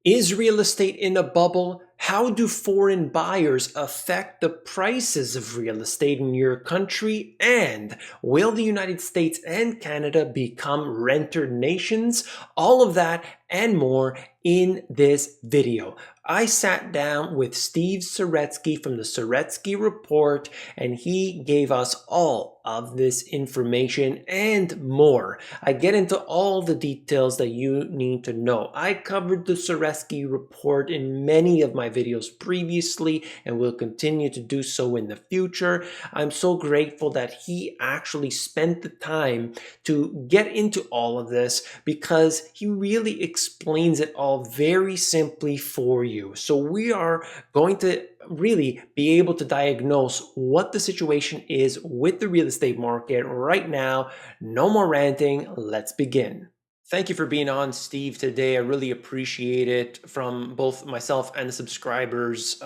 Is real estate in a bubble? How do foreign buyers affect the prices of real estate in your country? And will the United States and Canada become renter nations? All of that and more in this video. I sat down with Steve Saretsky from the Saretsky Report, and he gave us all of this information and more. I get into all the details that you need to know. I covered the Saretsky Report in many of my videos previously and will continue to do so in the future. I'm so grateful that he actually spent the time to get into all of this because he really explains it all very simply for you. So we are going to really be able to diagnose what the situation is with the real estate market right now. No more ranting. Let's begin. Thank you for being on, Steve, today. I really appreciate it from both myself and the subscribers.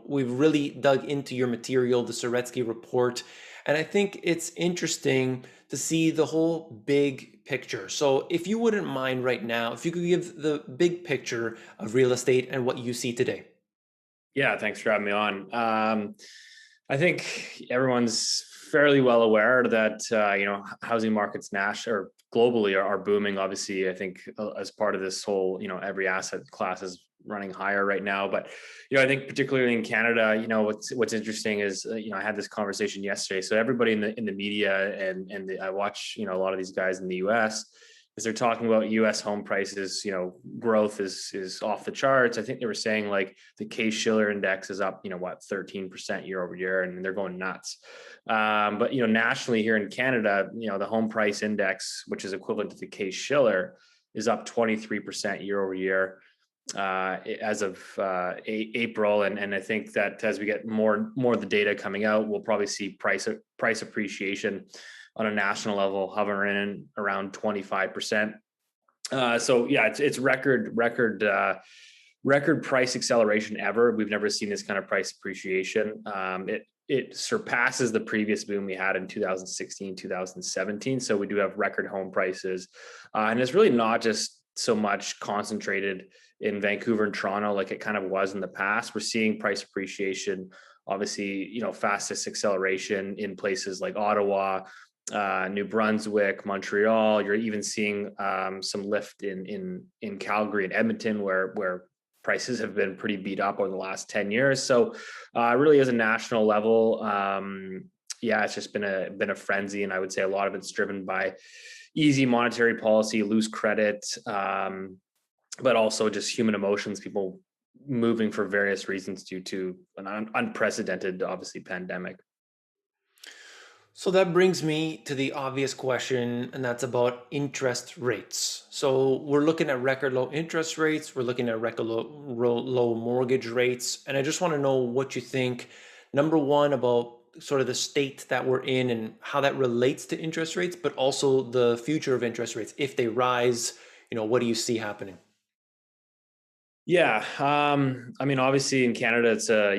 We've really dug into your material, the Saretsky Report, and I think it's interesting to see the whole big picture. So if you wouldn't mind right now, if you could give the big picture of real estate and what you see today. Yeah, thanks for having me on. I think everyone's fairly well aware that housing markets national or globally are booming. Obviously, I think as part of this whole, every asset class is running higher right now. But I think particularly in Canada, what's interesting is I had this conversation yesterday. So everybody in the media and I watch a lot of these guys in the U.S. as they're talking about U.S. home prices, growth is off the charts. I think they were saying like the Case-Shiller index is up, 13% year over year, and they're going nuts. But nationally here in Canada, the home price index, which is equivalent to the Case-Shiller, is up 23% year over year as of April, and I think that as we get more of the data coming out, we'll probably see price appreciation on a national level hovering around 25%. So yeah, it's record price acceleration ever. We've never seen this kind of price appreciation. It surpasses the previous boom we had in 2016, 2017. So we do have record home prices, and it's really not just so much concentrated in Vancouver and Toronto like it kind of was in the past. We're seeing price appreciation, obviously, fastest acceleration in places like Ottawa, New Brunswick, Montreal. You're even seeing some lift in Calgary and Edmonton, where prices have been pretty beat up over the last 10 years. So really, as a national level, yeah, it's just been a frenzy, and I would say a lot of it's driven by easy monetary policy, loose credit, but also just human emotions, people moving for various reasons due to an unprecedented, obviously, pandemic. So that brings me to the obvious question, and that's about interest rates. So we're looking at record low interest rates, we're looking at record low mortgage rates, and I just want to know what you think, number one, about sort of the state that we're in and how that relates to interest rates, but also the future of interest rates. If they rise, what do you see happening? Yeah, I mean, obviously in Canada, it's a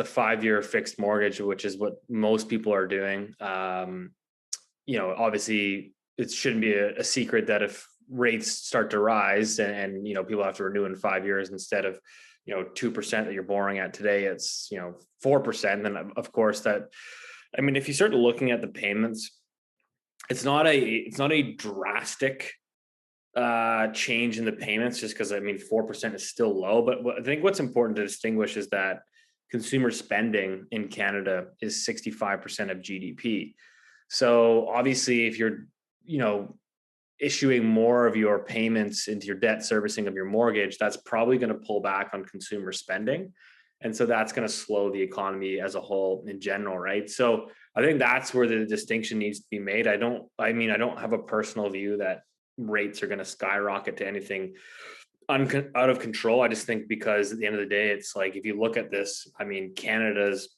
5-year fixed mortgage, which is what most people are doing. Obviously, it shouldn't be a secret that if rates start to rise and people have to renew in 5 years instead of 2% that you're borrowing at today, it's 4%. Then of course I mean, if you start looking at the payments, it's not a drastic change in the payments, just because I mean 4% is still low. But I think what's important to distinguish is that consumer spending in Canada is 65% of GDP. So obviously, if you're you know issuing more of your payments into your debt servicing of your mortgage, that's probably going to pull back on consumer spending. And so that's going to slow the economy as a whole in general, right? So I think that's where the distinction needs to be made. I don't have a personal view that rates are going to skyrocket to anything out of control. I just think because at the end of the day, it's like, if you look at this, I mean, Canada's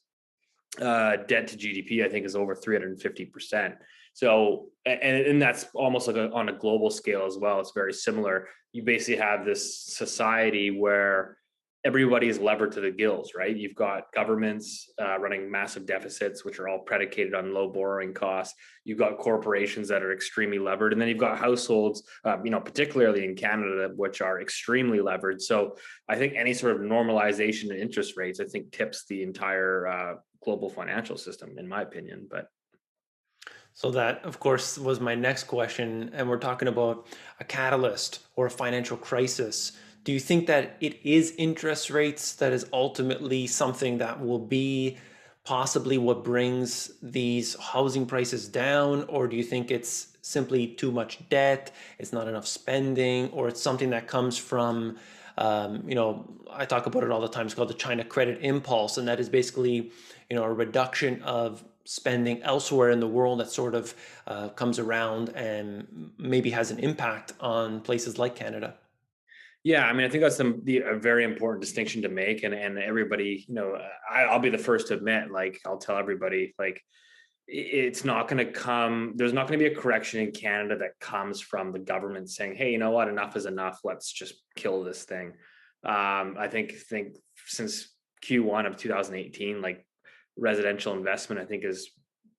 debt to GDP, I think, is over 350%. So, and that's almost like on a global scale as well. It's very similar. You basically have this society where everybody is levered to the gills, right? You've got governments running massive deficits, which are all predicated on low borrowing costs. You've got corporations that are extremely levered, and then you've got households, particularly in Canada, which are extremely levered. So I think any sort of normalization in interest rates, I think, tips the entire global financial system, in my opinion. But So that, of course, was my next question. And we're talking about a catalyst or a financial crisis. Do you think that it is interest rates that is ultimately something that will be possibly what brings these housing prices down? Or do you think it's simply too much debt, it's not enough spending, or it's something that comes from, I talk about it all the time. It's called the China credit impulse. And that is basically, a reduction of spending elsewhere in the world that sort of comes around and maybe has an impact on places like Canada. yeah, I mean, I think that's a very important distinction to make, and everybody, I'll be the first to admit, like, I'll tell everybody, like, it's not going to come. There's not going to be a correction in Canada that comes from the government saying, "Hey, you know what? Enough is enough. Let's just kill this thing." I think since Q1 of 2018, like, residential investment, I think, has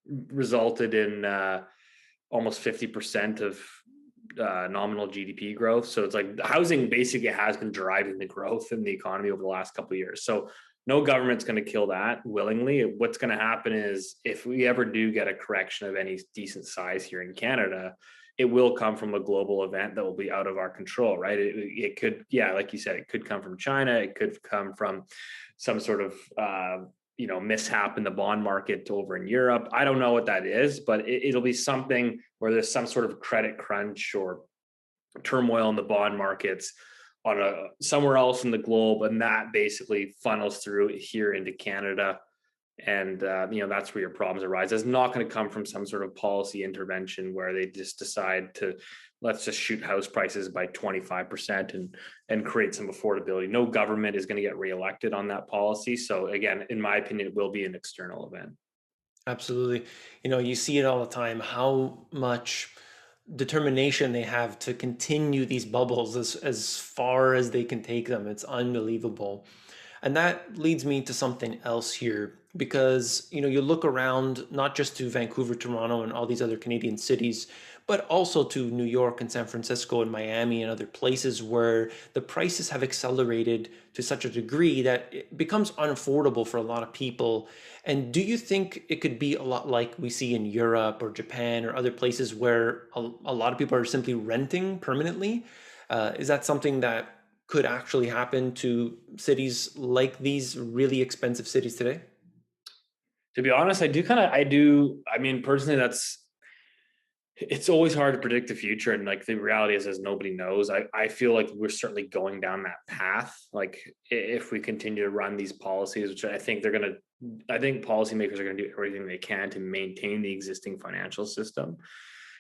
resulted in almost 50% of nominal GDP growth. So it's like housing basically has been driving the growth in the economy over the last couple of years. So no government's going to kill that willingly. What's going to happen is if we ever do get a correction of any decent size here in Canada, it will come from a global event that will be out of our control, right? It could, yeah, like you said, it could come from China. It could come from some sort of mishap in the bond market over in Europe. I don't know what that is, but it'll be something where there's some sort of credit crunch or turmoil in the bond markets on somewhere else in the globe, and that basically funnels through here into Canada. And that's where your problems arise. It's not going to come from some sort of policy intervention where they just decide to let's just shoot house prices by 25% and create some affordability. No government is going to get reelected on that policy. So again, in my opinion, it will be an external event. Absolutely. You see it all the time, how much determination they have to continue these bubbles as far as they can take them. It's unbelievable. And that leads me to something else here because you look around not just to Vancouver, Toronto, and all these other Canadian cities, but also to New York and San Francisco and Miami and other places where the prices have accelerated to such a degree that it becomes unaffordable for a lot of people. And do you think it could be a lot like we see in Europe or Japan or other places where a lot of people are simply renting permanently? Is that something that could actually happen to cities like these really expensive cities today? To be honest, I mean, personally, it's always hard to predict the future. And like the reality is nobody knows. I feel like we're certainly going down that path. Like if we continue to run these policies, which I think policymakers are going to do everything they can to maintain the existing financial system.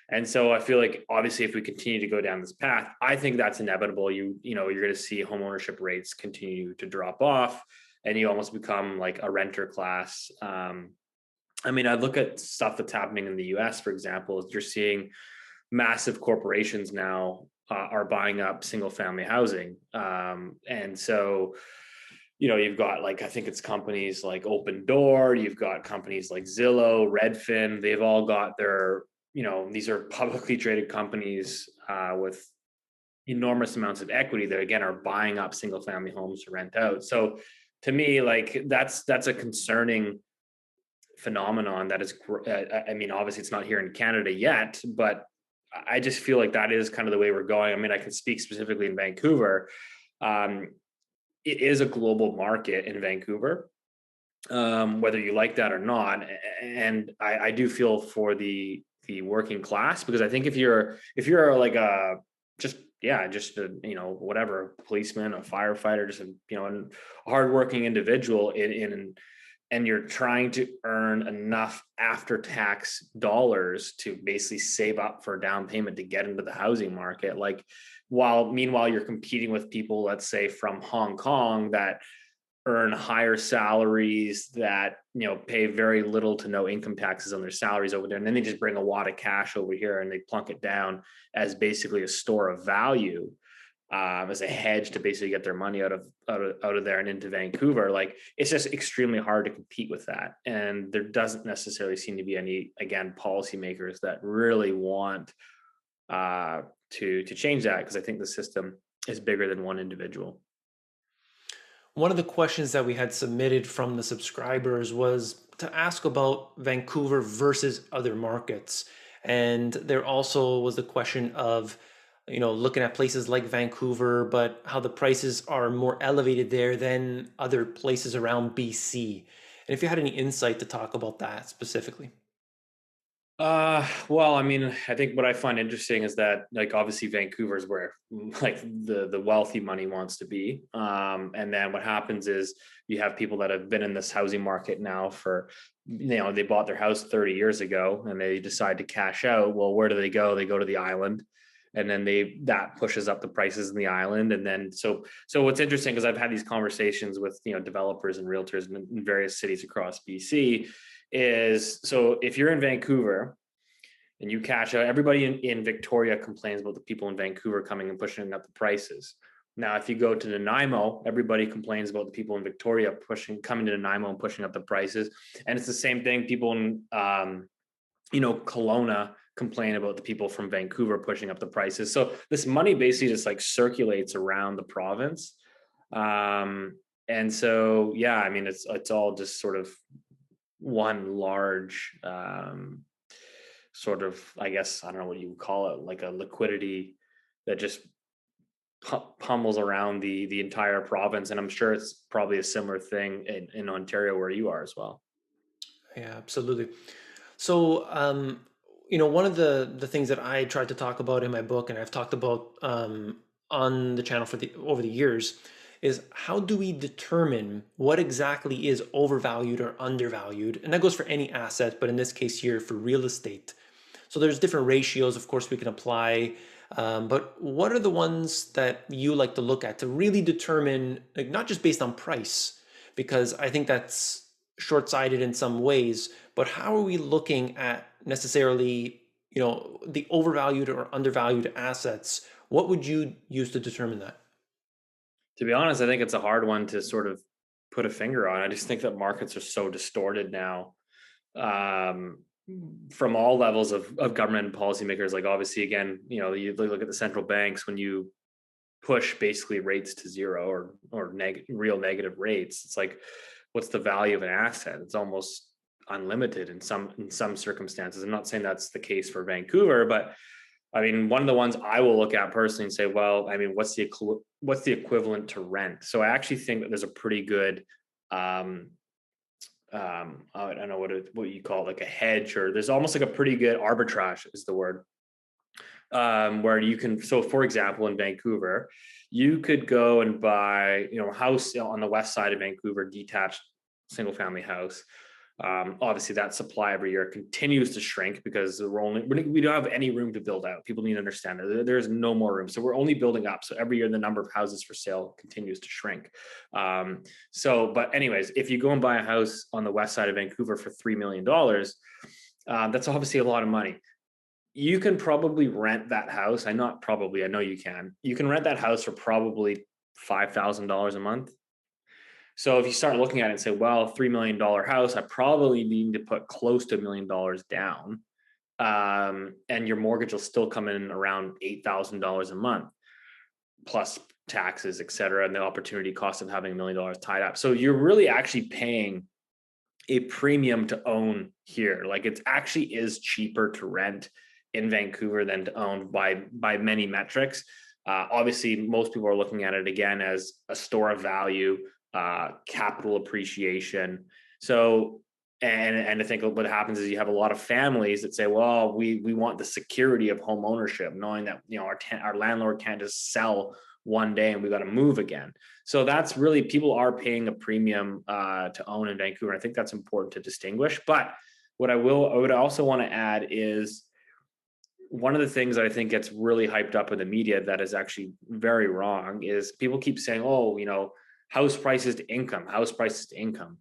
And so I feel like obviously if we continue to go down this path, I think that's inevitable. You're going to see home ownership rates continue to drop off and you almost become like a renter class. I mean, I look at stuff that's happening in the US, for example, you're seeing massive corporations now are buying up single family housing. And so, you've got like, I think it's companies like Open Door, you've got companies like Zillow, Redfin, they've all got these are publicly traded companies with enormous amounts of equity that again are buying up single family homes to rent out. So to me, like that's a concerning phenomenon that is, I mean, obviously it's not here in Canada yet, but I just feel like that is kind of the way we're going. I mean, I can speak specifically in Vancouver. It is a global market in Vancouver, whether you like that or not. And I do feel for the working class, because I think if you're like just a, whatever, policeman, a firefighter, just a hardworking individual and you're trying to earn enough after-tax dollars to basically save up for a down payment to get into the housing market. Like, meanwhile, you're competing with people, let's say from Hong Kong, that earn higher salaries, that, pay very little to no income taxes on their salaries over there. And then they just bring a wad of cash over here and they plunk it down as basically a store of value. as a hedge to basically get their money out of there and into Vancouver. Like it's just extremely hard to compete with that, and there doesn't necessarily seem to be any, again, policymakers that really want to change that, because I think the system is bigger than one individual. One of the questions that we had submitted from the subscribers was to ask about Vancouver versus other markets. And there also was the question of, looking at places like Vancouver, but how the prices are more elevated there than other places around BC. And if you had any insight to talk about that specifically. Well, I mean, I think what I find interesting is that, like, obviously Vancouver is where like the wealthy money wants to be. And then what happens is you have people that have been in this housing market now for, they bought their house 30 years ago and they decide to cash out. Well, where do they go? They go to the island. And then that pushes up the prices in the island. And then so what's interesting, because I've had these conversations with developers and realtors in various cities across BC, is so if you're in Vancouver and you cash out, everybody in Victoria complains about the people in Vancouver coming and pushing up the prices. Now, if you go to Nanaimo, everybody complains about the people in Victoria coming to Nanaimo and pushing up the prices. And it's the same thing. People in, Kelowna complain about the people from Vancouver pushing up the prices. So this money basically just like circulates around the province. And so, yeah, I mean, it's all just sort of one large sort of, I guess, I don't know what you would call it, like a liquidity that just pummels around the entire province. And I'm sure it's probably a similar thing in Ontario where you are as well. Yeah, absolutely. So, one of the things that I tried to talk about in my book, and I've talked about on the channel over the years, is how do we determine what exactly is overvalued or undervalued? And that goes for any asset, but in this case here for real estate. So there's different ratios, of course, we can apply. But what are the ones that you like to look at to really determine, like, not just based on price, because I think that's short-sighted in some ways, but how are we looking at necessarily, the overvalued or undervalued assets? What would you use to determine that? To be honest, I think it's a hard one to sort of put a finger on. I just think that markets are so distorted now, um, from all levels of government and policymakers. Like obviously, again, you look at the central banks when you push basically rates to zero or real negative rates. It's like, what's the value of an asset? It's almost unlimited in some circumstances. I'm not saying that's the case for Vancouver, but I mean, one of the ones I will look at personally and say, well, I mean, what's the equivalent to rent? So I actually think that there's a pretty good, I don't know what you call it, like a hedge, or there's almost like a pretty good arbitrage is the word, where you can. So, for example, in Vancouver, you could go and buy, a house on the west side of Vancouver, detached single family house. Obviously, that supply every year continues to shrink because we don't have any room to build out. People need to understand that there's no more room, so we're only building up. So every year, the number of houses for sale continues to shrink. But anyways, if you go and buy a house on the west side of Vancouver for $3 million, that's obviously a lot of money. You can probably rent that house. I know you can. You can rent that house for probably $5,000 a month. So if you start looking at it and say, well, $3 million house, I probably need to put close to $1 million down. And your mortgage will still come in around $8,000 a month, plus taxes, et cetera, and the opportunity cost of having $1 million tied up. So you're really actually paying a premium to own here. Like it actually is cheaper to rent in Vancouver than to own by many metrics. Obviously, most people are looking at it again as a store of value, capital appreciation. So, and I think what happens is you have a lot of families that say, well, we want the security of home ownership, knowing that our landlord can't just sell one day and we got to move again. So that's really, people are paying a premium to own in Vancouver. I think that's important to distinguish. But I would also want to add is, one of the things that I think gets really hyped up in the media that is actually very wrong is people keep saying, oh, house prices to income, house prices to income.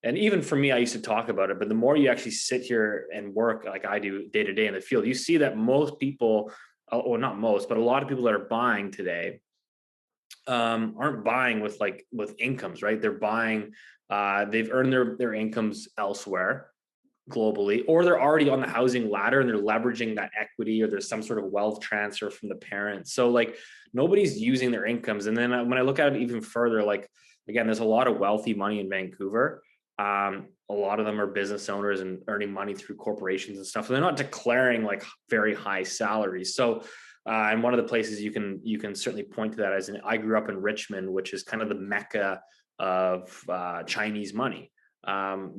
And even for me, I used to talk about it, but the more you actually sit here and work like I do day to day in the field, you see that most people, or not most, but a lot of people that are buying today aren't buying with incomes, right? They're buying, they've earned their incomes elsewhere globally, or they're already on the housing ladder and they're leveraging that equity, or there's some sort of wealth transfer from the parents. So like nobody's using their incomes. And then when I look at it even further, like again, there's a lot of wealthy money in Vancouver. A lot of them are business owners and earning money through corporations and stuff. So they're not declaring like very high salaries. So and one of the places you can certainly point to that as I grew up in Richmond, which is kind of the mecca of Chinese money.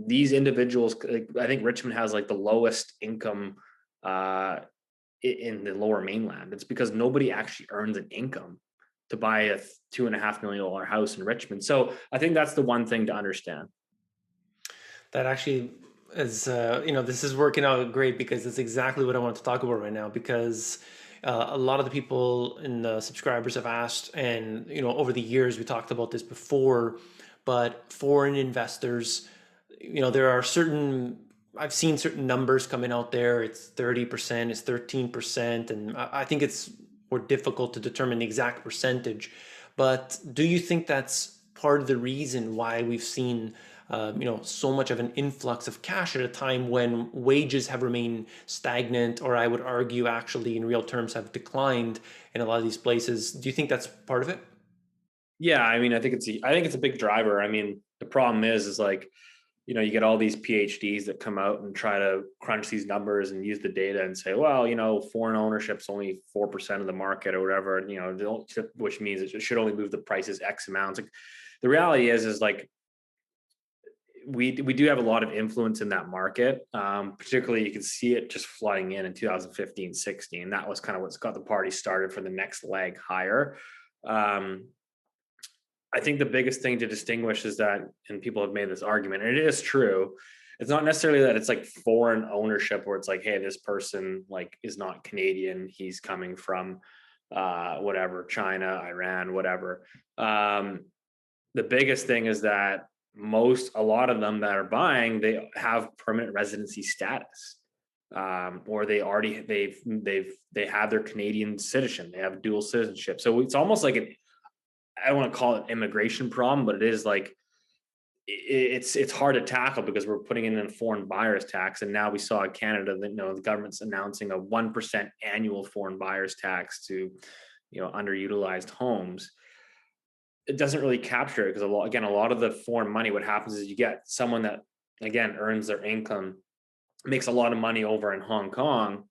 These individuals, like, I think Richmond has like the lowest income in the lower mainland. It's because nobody actually earns an income to buy a $2.5 million house in Richmond. So I think that's the one thing to understand. That actually is, this is working out great because it's exactly what I want to talk about right now. Because a lot of the people in the subscribers have asked, and over the years we talked about this before, but foreign investors, there are certain. I've seen certain numbers coming out there. It's 30%, it's 13%, and I think it's more difficult to determine the exact percentage. But do you think that's part of the reason why we've seen so much of an influx of cash at a time when wages have remained stagnant, or I would argue actually in real terms have declined in a lot of these places? Do you think that's part of it? Yeah, I mean, I think it's a big driver. I mean, the problem is like, you get all these PhDs that come out and try to crunch these numbers and use the data and say, well, foreign ownership's only 4% of the market or whatever, which means it should only move the prices X amounts. Like the reality is like we do have a lot of influence in that market. Particularly, you can see it just flooding in 2015, 16. That was kind of what's got the party started for the next leg higher. Um, I think the biggest thing to distinguish is that, and people have made this argument, and it is true. It's not necessarily that it's like foreign ownership where it's like, hey, this person like is not Canadian. He's coming from whatever, China, Iran, whatever. The biggest thing is that a lot of them that are buying, they have permanent residency status, or they have their Canadian citizen, they have dual citizenship. So it's almost like I don't want to call it immigration problem, but it is like it's hard to tackle because we're putting in a foreign buyers tax, and now we saw in Canada that the government's announcing a 1% annual foreign buyers tax to underutilized homes. It doesn't really capture it because a lot of the foreign money, what happens is you get someone that again earns their income, makes a lot of money over in Hong Kong,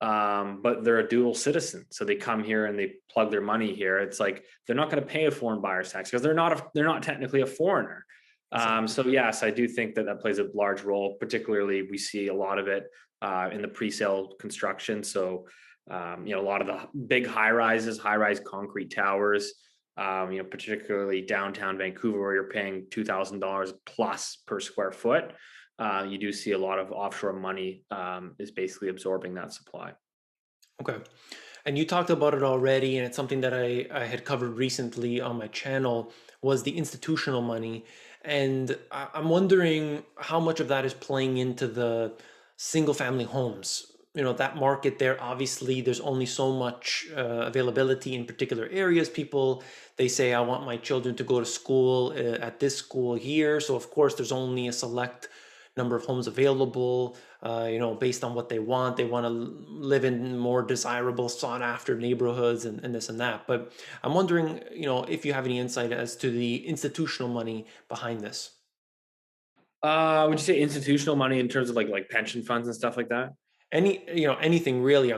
but they're a dual citizen, so they come here and they plug their money here. It's like they're not going to pay a foreign buyer's tax because they're not technically a foreigner. So yes, I do think that plays a large role. Particularly, we see a lot of it in the pre-sale construction. So a lot of the big high-rise concrete towers. Particularly downtown Vancouver, where you're paying $2,000 plus per square foot. You do see a lot of offshore money is basically absorbing that supply. Okay. And you talked about it already, and it's something that I had covered recently on my channel, was the institutional money. And I'm wondering how much of that is playing into the single family homes. That market there, obviously, there's only so much availability in particular areas. People, they say, I want my children to go to school at this school here. So, of course, there's only a select number of homes available, based on what they want. They want to live in more desirable, sought after neighborhoods and this and that. But I'm wondering, if you have any insight as to the institutional money behind this. Would you say institutional money in terms of like pension funds and stuff like that? Anything really.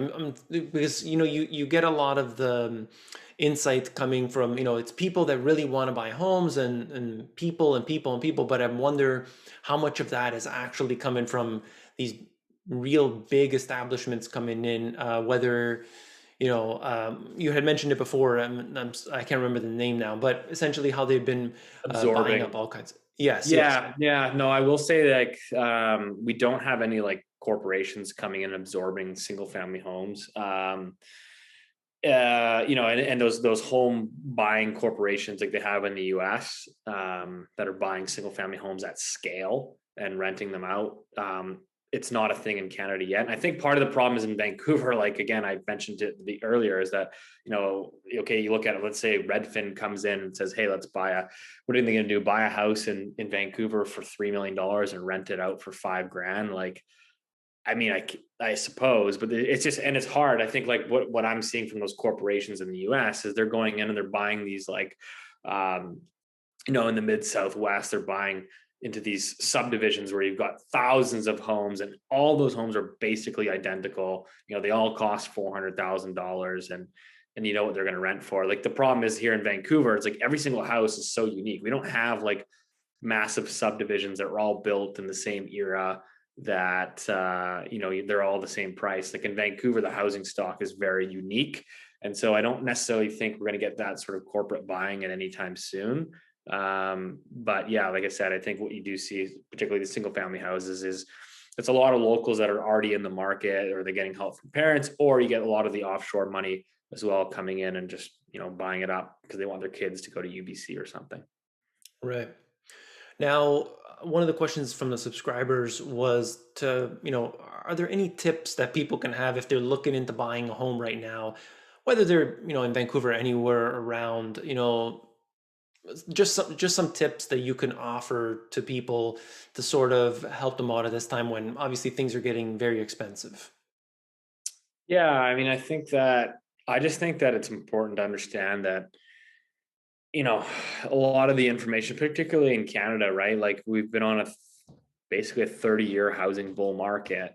Because you get a lot of the insight coming from, it's people that really want to buy homes, and people and people and people, but I wonder how much of that is actually coming from these real big establishments coming in, whether you had mentioned it before. I can't remember the name now, but essentially how they've been buying up Absorbing. all kinds. Yes, yes. Yeah, yeah. No, I will say like we don't have any like corporations coming in and absorbing single family homes. And those home buying corporations like they have in the US, that are buying single family homes at scale and renting them out. it's not a thing in Canada yet. And I think part of the problem is in Vancouver, like, again, I mentioned it earlier, is that, okay, you look at it, let's say Redfin comes in and says, hey, let's what are they going to do? Buy a house in Vancouver for $3 million and rent it out for $5,000. Like, I mean, I suppose, but it's just, and it's hard. I think like what I'm seeing from those corporations in the US is they're going in and they're buying these like, in the mid Southwest, they're buying into these subdivisions where you've got thousands of homes and all those homes are basically identical. They all cost $400,000 and you know what they're going to rent for. Like the problem is here in Vancouver, it's like every single house is so unique. We don't have like massive subdivisions that were all built in the same era that, they're all the same price. Like in Vancouver, the housing stock is very unique. And so I don't necessarily think we're going to get that sort of corporate buying at any time soon. But yeah, like I said, I think what you do see, particularly the single family houses, is it's a lot of locals that are already in the market, or they're getting help from parents, or you get a lot of the offshore money as well coming in and just, buying it up because they want their kids to go to UBC or something. Right. Now, one of the questions from the subscribers was are there any tips that people can have if they're looking into buying a home right now, whether they're, in Vancouver or anywhere around, just some tips that you can offer to people to sort of help them out at this time when obviously things are getting very expensive. Yeah, I mean, I just think that it's important to understand that, a lot of the information, particularly in Canada, right? Like we've been on basically a 30-year housing bull market.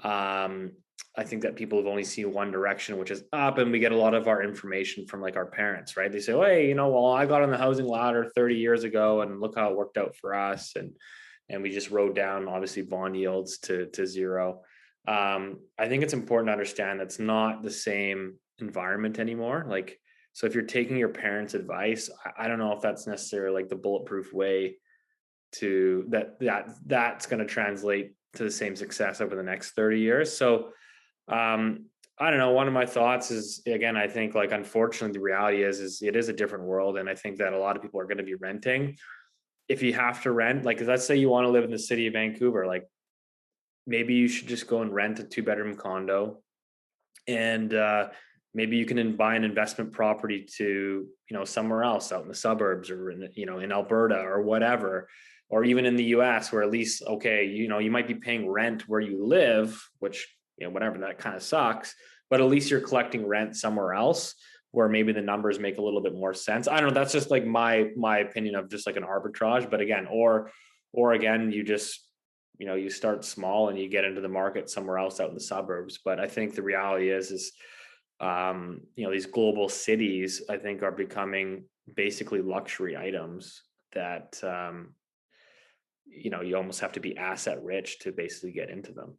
Um, I think that people have only seen one direction, which is up, and we get a lot of our information from like our parents, right? They say, oh, hey, well, I got on the housing ladder 30 years ago and look how it worked out for us. And we just wrote down obviously bond yields to zero. I think it's important to understand that's not the same environment anymore. Like, so if you're taking your parents' advice, I don't know if that's necessarily like the bulletproof way to that's going to translate to the same success over the next 30 years. So I don't know. One of my thoughts is, again, I think like, unfortunately, the reality is it is a different world. And I think that a lot of people are going to be renting. If you have to rent, like, let's say you want to live in the city of Vancouver, like maybe you should just go and rent a 2-bedroom condo, and maybe you can buy an investment property to, somewhere else out in the suburbs, or in Alberta or whatever, or even in the US, where at least, okay, you might be paying rent where you live, which, whatever, that kind of sucks, but at least you're collecting rent somewhere else where maybe the numbers make a little bit more sense. I don't know. That's just like my opinion of just like an arbitrage. But again, or again, you just, you start small and you get into the market somewhere else out in the suburbs. But I think the reality is, these global cities, I think, are becoming basically luxury items that, you almost have to be asset rich to basically get into them.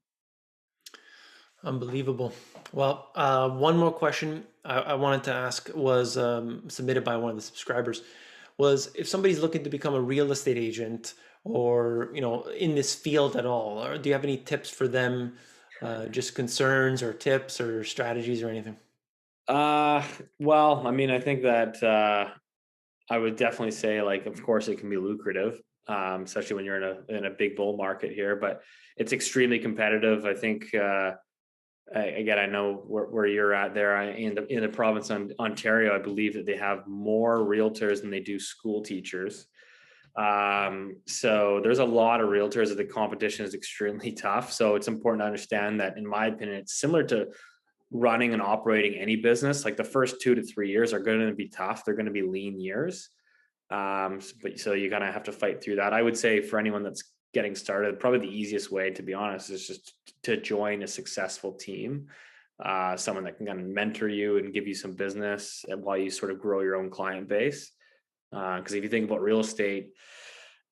Unbelievable. Well, one more question I wanted to ask was submitted by one of the subscribers. Was if somebody's looking to become a real estate agent, or in this field at all, or do you have any tips for them? Just concerns or tips or strategies or anything? Well, I mean, I think that I would definitely say, like, of course, it can be lucrative, especially when you're in a big bull market here, but it's extremely competitive. I think, again, I know where you're at there. In the province of Ontario, I believe that they have more realtors than they do school teachers. So there's a lot of realtors. The competition is extremely tough. So it's important to understand that, in my opinion, it's similar to running and operating any business. Like the first 2 to 3 years are going to be tough. They're going to be lean years. But so you kind of have to fight through that. I would say for anyone that's getting started, probably the easiest way, to be honest, is just to join a successful team, someone that can kind of mentor you and give you some business, and while you sort of grow your own client base. Because if you think about real estate,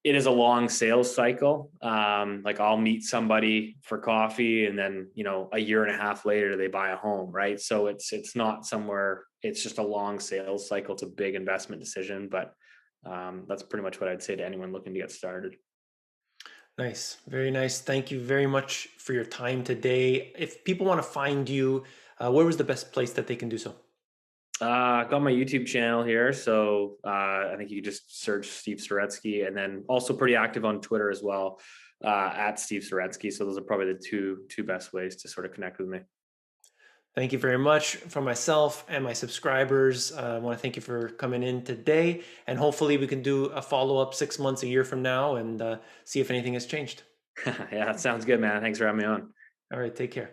it is a long sales cycle. Like I'll meet somebody for coffee, and then, a year and a half later they buy a home, right? So it's not somewhere, it's just a long sales cycle. It's a big investment decision, but that's pretty much what I'd say to anyone looking to get started. Nice. Very nice. Thank you very much for your time today. If people want to find you, where was the best place that they can do so? I got my YouTube channel here, so I think you can just search Steve Saretsky, and then also pretty active on Twitter as well. at Steve Saretsky. So those are probably the two best ways to sort of connect with me. Thank you very much for myself and my subscribers. I want to thank you for coming in today, and hopefully we can do a follow-up 6 months, a year from now, and see if anything has changed. Yeah, that sounds good, man. Thanks for having me on. All right, take care.